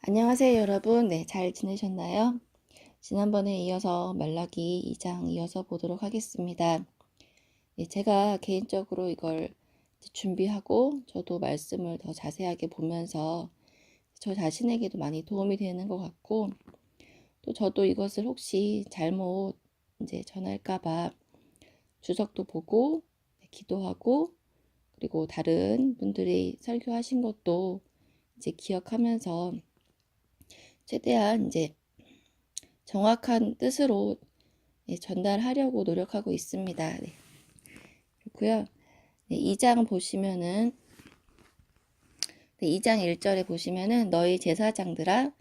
안녕하세요, 여러분. 네, 잘 지내셨나요? 지난번에 이어서 말라기 2장 이어서 보도록 하겠습니다. 네, 제가 개인적으로 이걸 준비하고 저도 말씀을 더 자세하게 보면서 저 자신에게도 많이 도움이 되는 것 같고, 또 저도 이것을 혹시 잘못 전할까봐 주석도 보고, 기도하고, 그리고 다른 분들이 설교하신 것도 기억하면서 최대한 정확한 뜻으로 전달하려고 노력하고 있습니다. 네. 그렇고요. 네, 2장 보시면은 2장 1절에 보시면은 너희 제사장들아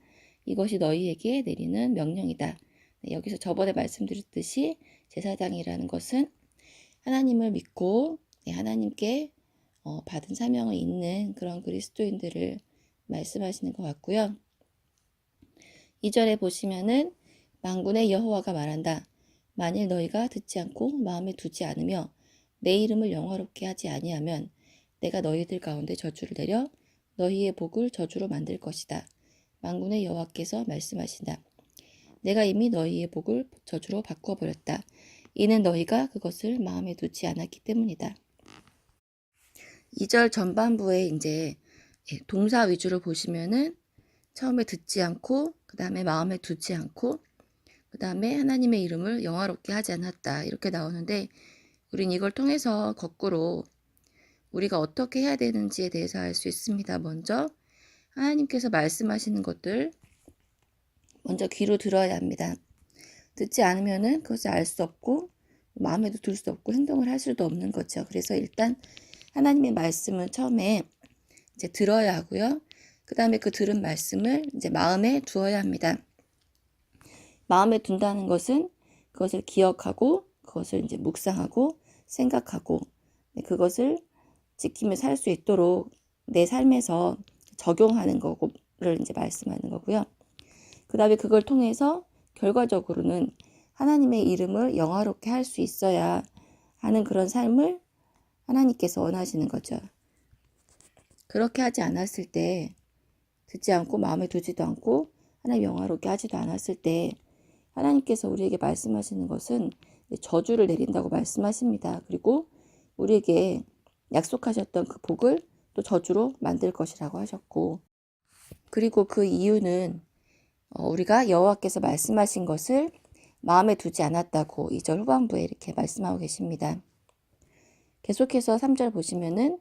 이것이 너희에게 내리는 명령이다. 네, 여기서 저번에 말씀드렸듯이 제사장이라는 것은 하나님을 믿고 하나님께 받은 사명을 잇는 그런 그리스도인들을 말씀하시는 것 같고요. 2절에 보시면은 만군의 여호와가 말한다. 만일 너희가 듣지 않고 마음에 두지 않으며 내 이름을 영화롭게 하지 아니하면 내가 너희들 가운데 저주를 내려 너희의 복을 저주로 만들 것이다. 만군의 여호와께서 말씀하신다. 내가 이미 너희의 복을 저주로 바꾸어버렸다. 이는 너희가 그것을 마음에 두지 않았기 때문이다. 2절 전반부에 동사 위주로 보시면은 처음에 듣지 않고 그 다음에 마음에 두지 않고 그 다음에 하나님의 이름을 영화롭게 하지 않았다 이렇게 나오는데 우린 이걸 통해서 거꾸로 우리가 어떻게 해야 되는지에 대해서 알 수 있습니다. 먼저 하나님께서 말씀하시는 것들 먼저 귀로 들어야 합니다. 듣지 않으면은 그것을 알 수 없고 마음에도 둘 수 없고 행동을 할 수도 없는 거죠. 그래서 일단 하나님의 말씀은 처음에 들어야 하고요. 그 다음에 그 들은 말씀을 마음에 두어야 합니다. 마음에 둔다는 것은 그것을 기억하고 그것을 묵상하고 생각하고 그것을 지키며 살 수 있도록 내 삶에서 적용하는 거를 말씀하는 거고요. 그 다음에 그걸 통해서 결과적으로는 하나님의 이름을 영화롭게 할 수 있어야 하는 그런 삶을 하나님께서 원하시는 거죠. 그렇게 하지 않았을 때 듣지 않고 마음에 두지도 않고 하나님 영화롭게 하지도 않았을 때 하나님께서 우리에게 말씀하시는 것은 저주를 내린다고 말씀하십니다. 그리고 우리에게 약속하셨던 그 복을 또 저주로 만들 것이라고 하셨고 그리고 그 이유는 우리가 여호와께서 말씀하신 것을 마음에 두지 않았다고 2절 후반부에 이렇게 말씀하고 계십니다. 계속해서 3절 보시면은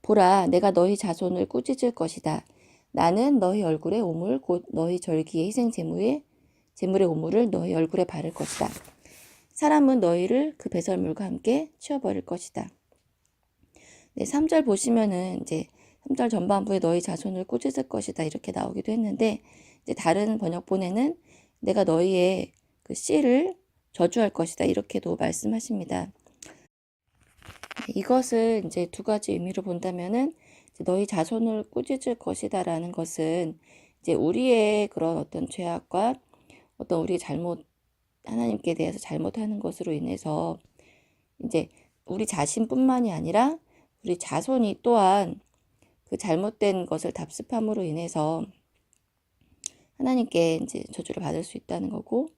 보라 내가 너희 자손을 꾸짖을 것이다. 나는 너희 얼굴에 오물 곧 너희 절기의 희생 제물의 오물을 너희 얼굴에 바를 것이다. 사람은 너희를 그 배설물과 함께 치워버릴 것이다. 네, 3절 보시면은 3절 전반부에 너희 자손을 꾸짖을 것이다 이렇게 나오기도 했는데 다른 번역본에는 내가 너희의 그 씨를 저주할 것이다 이렇게도 말씀하십니다. 이것을 두 가지 의미로 본다면은 너희 자손을 꾸짖을 것이다라는 것은 우리의 그런 어떤 죄악과 어떤 우리 하나님께 대해서 잘못하는 것으로 인해서 우리 자신뿐만이 아니라 우리 자손이 또한 그 잘못된 것을 답습함으로 인해서 하나님께 저주를 받을 수 있다는 거고,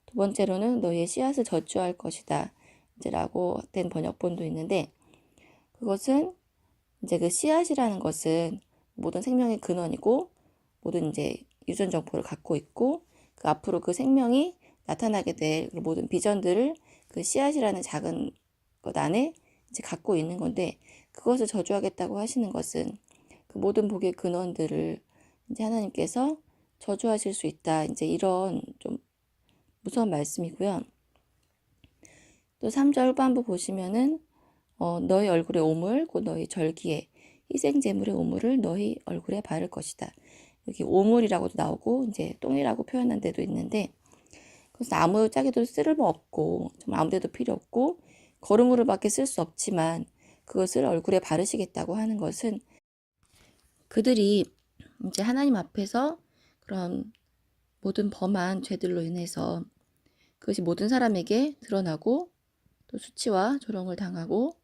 두 번째로는 너희의 씨앗을 저주할 것이다 라고 된 번역본도 있는데, 그것은 그 씨앗이라는 것은 모든 생명의 근원이고 모든 유전 정보를 갖고 있고 그 앞으로 그 생명이 나타나게 될 모든 비전들을 그 씨앗이라는 작은 것 안에 갖고 있는 건데, 그것을 저주하겠다고 하시는 것은 그 모든 복의 근원들을 하나님께서 저주하실 수 있다. 이런 좀 무서운 말씀이고요. 또 3절 후반부 보시면은 너희 얼굴에 오물 곧 너희 절기에 희생 제물의 오물을 너희 얼굴에 바를 것이다. 여기 오물이라고도 나오고 똥이라고 표현한 데도 있는데, 그래서 아무 짝에도 쓸모 없고 정말 아무 데도 필요 없고 거름으로밖에 쓸 수 없지만 그것을 얼굴에 바르시겠다고 하는 것은 그들이 하나님 앞에서 그런 모든 범한 죄들로 인해서 그것이 모든 사람에게 드러나고 또 수치와 조롱을 당하고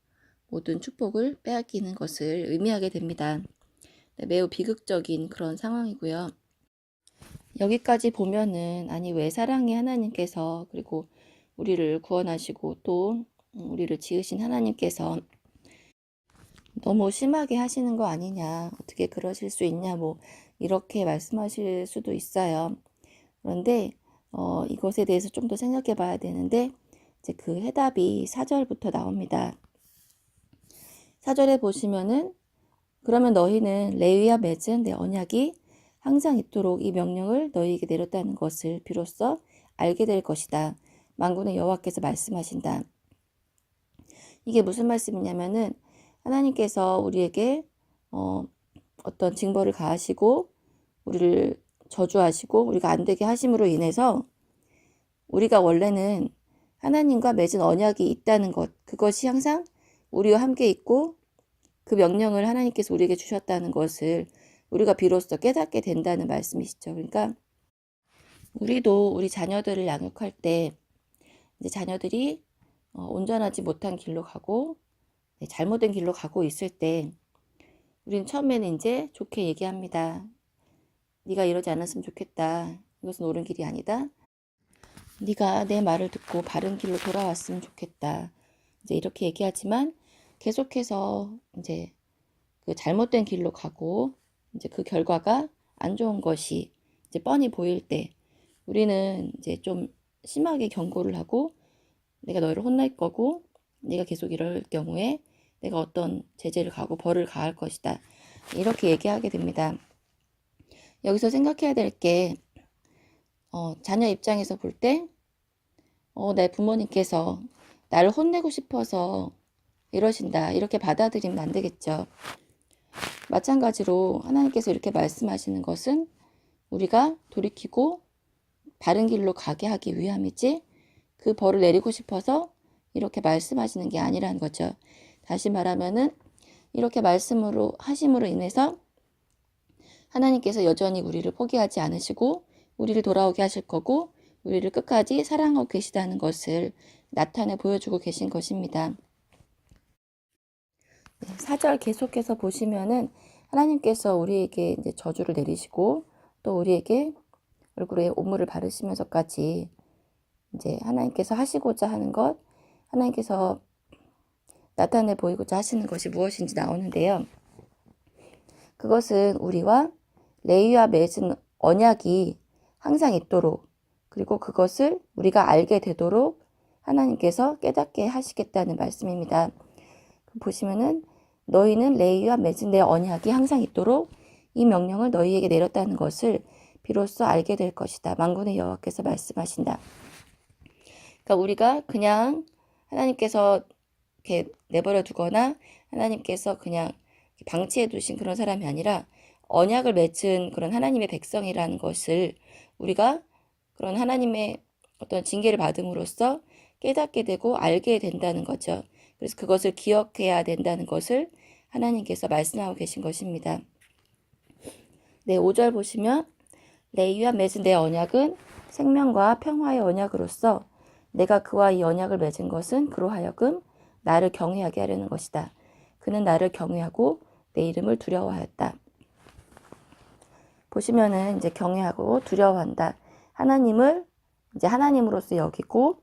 모든 축복을 빼앗기는 것을 의미하게 됩니다. 매우 비극적인 그런 상황이고요. 여기까지 보면은 아니 왜 사랑의 하나님께서 그리고 우리를 구원하시고 또 우리를 지으신 하나님께서 너무 심하게 하시는 거 아니냐, 어떻게 그러실 수 있냐, 뭐 이렇게 말씀하실 수도 있어요. 그런데 이것에 대해서 좀 더 생각해 봐야 되는데 이제 그 해답이 4절부터 나옵니다. 4절에 보시면은 그러면 너희는 레위와 맺은 내 언약이 항상 있도록 이 명령을 너희에게 내렸다는 것을 비로소 알게 될 것이다. 만군의 여호와께서 말씀하신다. 이게 무슨 말씀이냐면은 하나님께서 우리에게 어떤 징벌을 가하시고 우리를 저주하시고 우리가 안 되게 하심으로 인해서 우리가 원래는 하나님과 맺은 언약이 있다는 것, 그것이 항상 우리와 함께 있고 그 명령을 하나님께서 우리에게 주셨다는 것을 우리가 비로소 깨닫게 된다는 말씀이시죠. 그러니까 우리도 우리 자녀들을 양육할 때 이제 자녀들이 온전하지 못한 길로 가고 잘못된 길로 가고 있을 때 우리는 처음에는 이제 좋게 얘기합니다. 네가 이러지 않았으면 좋겠다. 이것은 옳은 길이 아니다. 네가 내 말을 듣고 바른 길로 돌아왔으면 좋겠다. 이제 이렇게 얘기하지만 계속해서 이제 그 잘못된 길로 가고 이제 그 결과가 안 좋은 것이 이제 뻔히 보일 때 우리는 이제 좀 심하게 경고를 하고 내가 너희를 혼낼 거고 네가 계속 이럴 경우에 내가 어떤 제재를 가하고 벌을 가할 것이다. 이렇게 얘기하게 됩니다. 여기서 생각해야 될 게 자녀 입장에서 볼 때 내 부모님께서 나를 혼내고 싶어서 이러신다. 이렇게 받아들이면 안 되겠죠. 마찬가지로 하나님께서 이렇게 말씀하시는 것은 우리가 돌이키고 바른 길로 가게 하기 위함이지 그 벌을 내리고 싶어서 이렇게 말씀하시는 게 아니라는 거죠. 다시 말하면은 이렇게 말씀으로 하심으로 인해서 하나님께서 여전히 우리를 포기하지 않으시고 우리를 돌아오게 하실 거고 우리를 끝까지 사랑하고 계시다는 것을 나타내 보여주고 계신 것입니다. 4절 계속해서 보시면은 하나님께서 우리에게 이제 저주를 내리시고 또 우리에게 얼굴에 오물을 바르시면서까지 이제 하나님께서 하시고자 하는 것, 하나님께서 나타내 보이고자 하시는 것이 무엇인지 나오는데요. 그것은 우리와 레위와 맺은 언약이 항상 있도록 그리고 그것을 우리가 알게 되도록 하나님께서 깨닫게 하시겠다는 말씀입니다. 보시면은 너희는 레위와 맺은 내 언약이 항상 있도록 이 명령을 너희에게 내렸다는 것을 비로소 알게 될 것이다. 만군의 여호와께서 말씀하신다. 그러니까 우리가 그냥 하나님께서 이렇게 내버려 두거나 하나님께서 그냥 방치해 두신 그런 사람이 아니라 언약을 맺은 그런 하나님의 백성이라는 것을 우리가 그런 하나님의 어떤 징계를 받음으로써 깨닫게 되고 알게 된다는 거죠. 그래서 그것을 기억해야 된다는 것을 하나님께서 말씀하고 계신 것입니다. 네, 5절 보시면 레위와 맺은 내 언약은 생명과 평화의 언약으로서 내가 그와 이 언약을 맺은 것은 그로 하여금 나를 경외하게 하려는 것이다. 그는 나를 경외하고 내 이름을 두려워하였다. 보시면은 이제 경외하고 두려워한다. 하나님을 이제 하나님으로서 여기고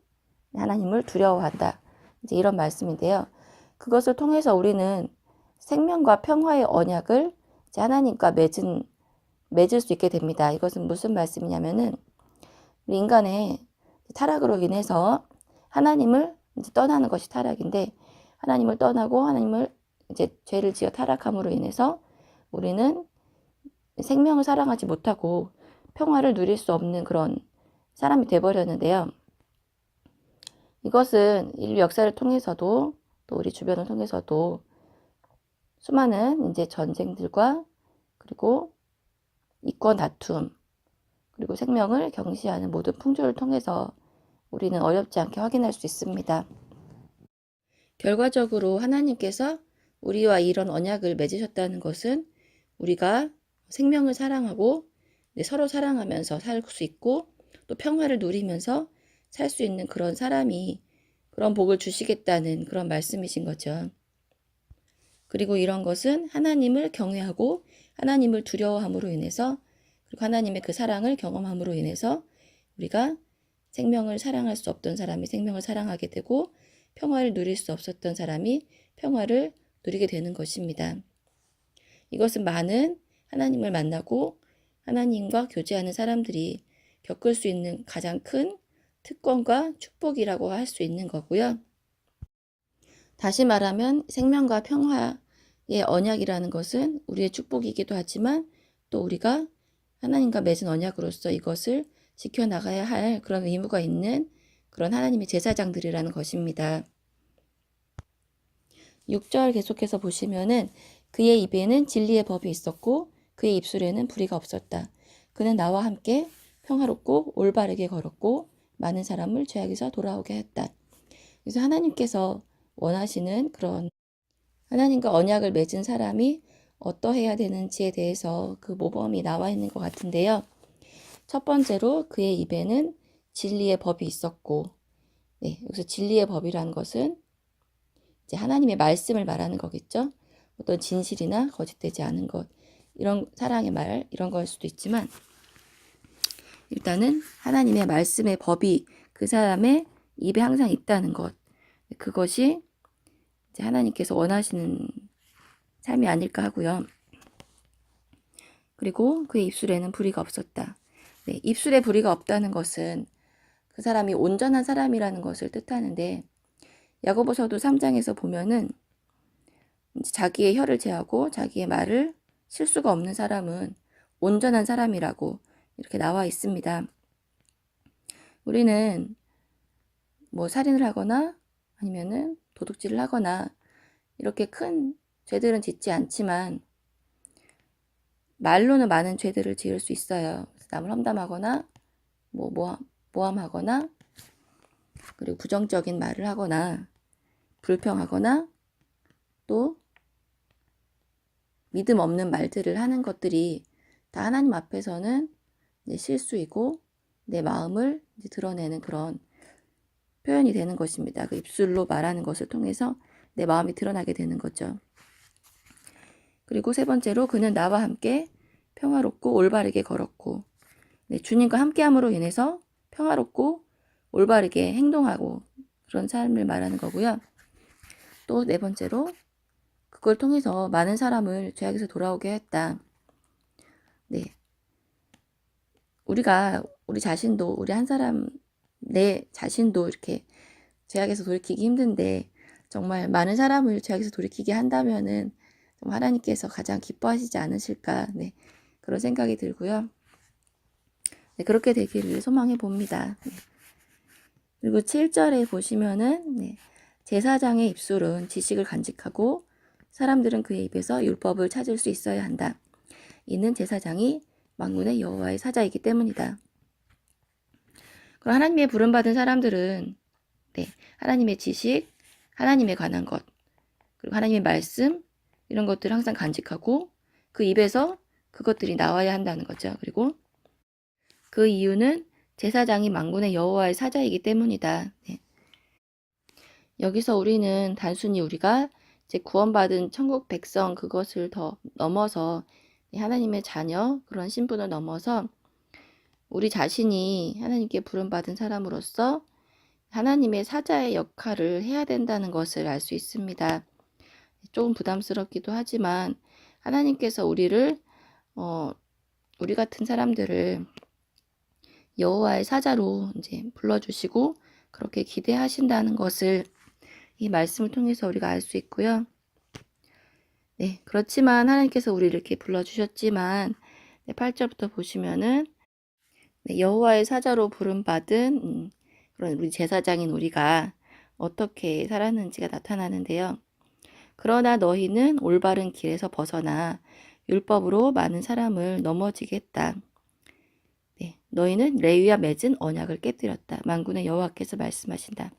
하나님을 두려워한다. 이제 이런 말씀인데요. 그것을 통해서 우리는 생명과 평화의 언약을 이제 하나님과 맺을 수 있게 됩니다. 이것은 무슨 말씀이냐면은 우리 인간의 타락으로 인해서 하나님을 이제 떠나는 것이 타락인데 하나님을 떠나고 하나님을 이제 죄를 지어 타락함으로 인해서 우리는 생명을 사랑하지 못하고 평화를 누릴 수 없는 그런 사람이 되어버렸는데요. 이것은 인류 역사를 통해서도 또 우리 주변을 통해서도 수많은 이제 전쟁들과 그리고 이권 다툼 그리고 생명을 경시하는 모든 풍조를 통해서 우리는 어렵지 않게 확인할 수 있습니다. 결과적으로 하나님께서 우리와 이런 언약을 맺으셨다는 것은 우리가 생명을 사랑하고 서로 사랑하면서 살 수 있고 또 평화를 누리면서 살 수 있는 그런 사람이 그런 복을 주시겠다는 그런 말씀이신 거죠. 그리고 이런 것은 하나님을 경외하고 하나님을 두려워함으로 인해서 그리고 하나님의 그 사랑을 경험함으로 인해서 우리가 생명을 사랑할 수 없던 사람이 생명을 사랑하게 되고 평화를 누릴 수 없었던 사람이 평화를 누리게 되는 것입니다. 이것은 많은 하나님을 만나고 하나님과 교제하는 사람들이 겪을 수 있는 가장 큰 특권과 축복이라고 할 수 있는 거고요. 다시 말하면 생명과 평화의 언약이라는 것은 우리의 축복이기도 하지만 또 우리가 하나님과 맺은 언약으로서 이것을 지켜나가야 할 그런 의무가 있는 그런 하나님의 제사장들이라는 것입니다. 6절 계속해서 보시면은 그의 입에는 진리의 법이 있었고 그의 입술에는 불의가 없었다. 그는 나와 함께 평화롭고 올바르게 걸었고 많은 사람을 죄악에서 돌아오게 했다. 그래서 하나님께서 원하시는 그런 하나님과 언약을 맺은 사람이 어떠해야 되는지에 대해서 그 모범이 나와 있는 것 같은데요. 첫 번째로 그의 입에는 진리의 법이 있었고, 여기서 진리의 법이라는 것은 이제 하나님의 말씀을 말하는 거겠죠. 어떤 진실이나 거짓되지 않은 것, 이런 사랑의 말, 이런 걸 수도 있지만, 일단은 하나님의 말씀의 법이 그 사람의 입에 항상 있다는 것, 그것이 이제 하나님께서 원하시는 삶이 아닐까 하고요. 그리고 그의 입술에는 불의가 없었다. 입술에 불의가 없다는 것은 그 사람이 온전한 사람이라는 것을 뜻하는데 야고보서도 3장에서 보면은 자기의 혀를 제하고 자기의 말을 실수가 없는 사람은 온전한 사람이라고 이렇게 나와 있습니다. 우리는 뭐 살인을 하거나 아니면은 도둑질을 하거나 이렇게 큰 죄들은 짓지 않지만 말로는 많은 죄들을 지을 수 있어요. 남을 험담하거나 모함하거나 그리고 부정적인 말을 하거나 불평하거나 또 믿음 없는 말들을 하는 것들이 다 하나님 앞에서는 실수이고 내 마음을 드러내는 그런 표현이 되는 것입니다. 그 입술로 말하는 것을 통해서 내 마음이 드러나게 되는 거죠. 그리고 세 번째로 그는 나와 함께 평화롭고 올바르게 걸었고 주님과 함께함으로 인해서 평화롭고 올바르게 행동하고 그런 삶을 말하는 거고요. 또 네 번째로 그걸 통해서 많은 사람을 죄악에서 돌아오게 했다. 우리 자신도 우리 한 사람 내 자신도 이렇게 죄악에서 돌이키기 힘든데 정말 많은 사람을 죄악에서 돌이키게 한다면은 하나님께서 가장 기뻐하시지 않으실까 그런 생각이 들고요. 그렇게 되기를 소망해 봅니다. 그리고 7절에 보시면은 제사장의 입술은 지식을 간직하고 사람들은 그의 입에서 율법을 찾을 수 있어야 한다. 이는 제사장이 만군의 여호와의 사자이기 때문이다. 그럼 하나님의 부름받은 사람들은 하나님의 지식, 하나님에 관한 것, 그리고 하나님의 말씀 이런 것들을 항상 간직하고 그 입에서 그것들이 나와야 한다는 거죠. 그리고 그 이유는 제사장이 만군의 여호와의 사자이기 때문이다. 여기서 우리는 단순히 우리가 이제 구원받은 천국 백성 그것을 더 넘어서 하나님의 자녀 그런 신분을 넘어서 우리 자신이 하나님께 부름받은 사람으로서 하나님의 사자의 역할을 해야 된다는 것을 알 수 있습니다. 조금 부담스럽기도 하지만 하나님께서 우리를 우리 같은 사람들을 여호와의 사자로 이제 불러주시고 그렇게 기대하신다는 것을 이 말씀을 통해서 우리가 알 수 있고요. 그렇지만 하나님께서 우리를 이렇게 불러주셨지만 8절부터 보시면은 여호와의 사자로 부름받은 그런 우리 제사장인 우리가 어떻게 살았는지가 나타나는데요. 그러나 너희는 올바른 길에서 벗어나 율법으로 많은 사람을 넘어지게 했다. 너희는 레위와 맺은 언약을 깨뜨렸다. 만군의 여호와께서 말씀하신다.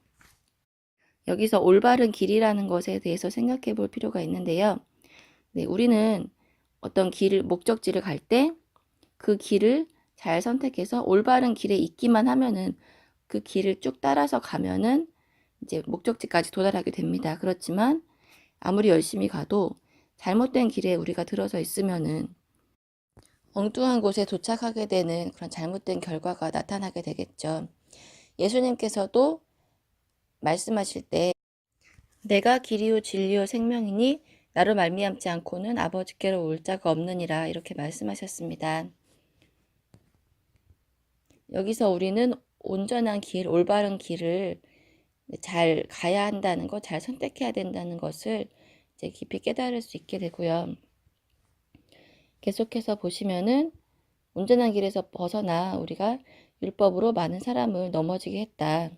여기서 올바른 길이라는 것에 대해서 생각해 볼 필요가 있는데요. 우리는 어떤 목적지를 갈 때 그 길을 잘 선택해서 올바른 길에 있기만 하면은 그 길을 쭉 따라서 가면은 이제 목적지까지 도달하게 됩니다. 그렇지만 아무리 열심히 가도 잘못된 길에 우리가 들어서 있으면은 엉뚱한 곳에 도착하게 되는 그런 잘못된 결과가 나타나게 되겠죠. 예수님께서도 말씀하실 때 내가 길이요 진리요 생명이니 나로 말미암지 않고는 아버지께로 올 자가 없느니라 이렇게 말씀하셨습니다. 여기서 우리는 온전한 길, 올바른 길을 잘 가야 한다는 것, 잘 선택해야 된다는 것을 이제 깊이 깨달을 수 있게 되고요. 계속해서 보시면은 온전한 길에서 벗어나 우리가 율법으로 많은 사람을 넘어지게 했다.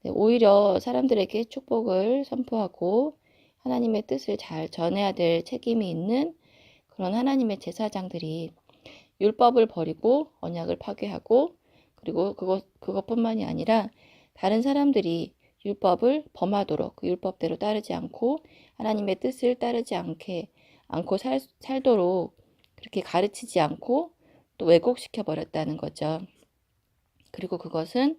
오히려 사람들에게 축복을 선포하고 하나님의 뜻을 잘 전해야 될 책임이 있는 그런 하나님의 제사장들이 율법을 버리고 언약을 파괴하고 그리고 그것뿐만이 아니라 다른 사람들이 율법을 범하도록 그 율법대로 따르지 않고 하나님의 뜻을 따르지 않고 살도록 그렇게 가르치지 않고 또 왜곡시켜 버렸다는 거죠. 그리고 그것은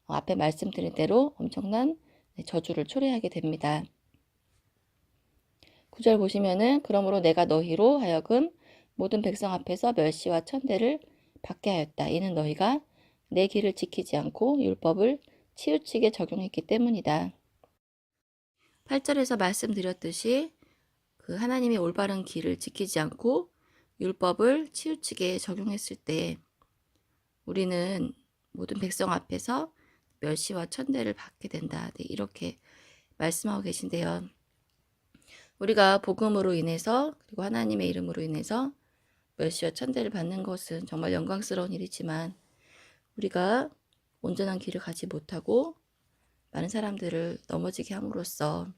앞에 말씀드린 대로 엄청난 저주를 초래하게 됩니다. 9절 보시면은 그러므로 내가 너희로 하여금 모든 백성 앞에서 멸시와 천대를 받게 하였다. 이는 너희가 내 길을 지키지 않고 율법을 치우치게 적용했기 때문이다. 8절에서 말씀드렸듯이 그 하나님의 올바른 길을 지키지 않고 율법을 치우치게 적용했을 때 우리는 모든 백성 앞에서 멸시와 천대를 받게 된다. 네, 이렇게 말씀하고 계신데요. 우리가 복음으로 인해서 그리고 하나님의 이름으로 인해서 멸시와 천대를 받는 것은 정말 영광스러운 일이지만 우리가 온전한 길을 가지 못하고 많은 사람들을 넘어지게 함으로써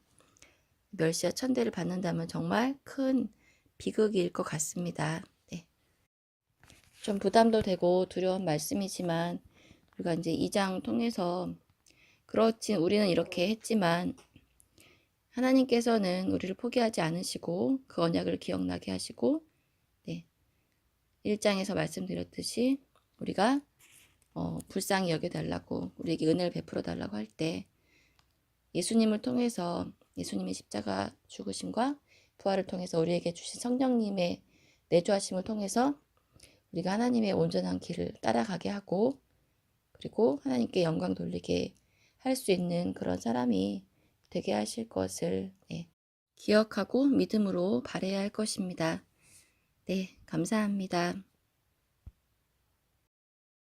멸시와 천대를 받는다면 정말 큰 비극일 것 같습니다. 네. 좀 부담도 되고 두려운 말씀이지만 우리가 이제 2장 통해서 그렇지 우리는 이렇게 했지만 하나님께서는 우리를 포기하지 않으시고 그 언약을 기억나게 하시고 네. 1장에서 말씀드렸듯이 우리가 불쌍히 여겨달라고 우리에게 은혜를 베풀어 달라고 할 때 예수님을 통해서 예수님의 십자가 죽으심과 부활을 통해서 우리에게 주신 성령님의 내주하심을 통해서 우리가 하나님의 온전한 길을 따라가게 하고 그리고 하나님께 영광 돌리게 할 수 있는 그런 사람이 되게 하실 것을 기억하고 믿음으로 바라야 할 것입니다. 네, 감사합니다.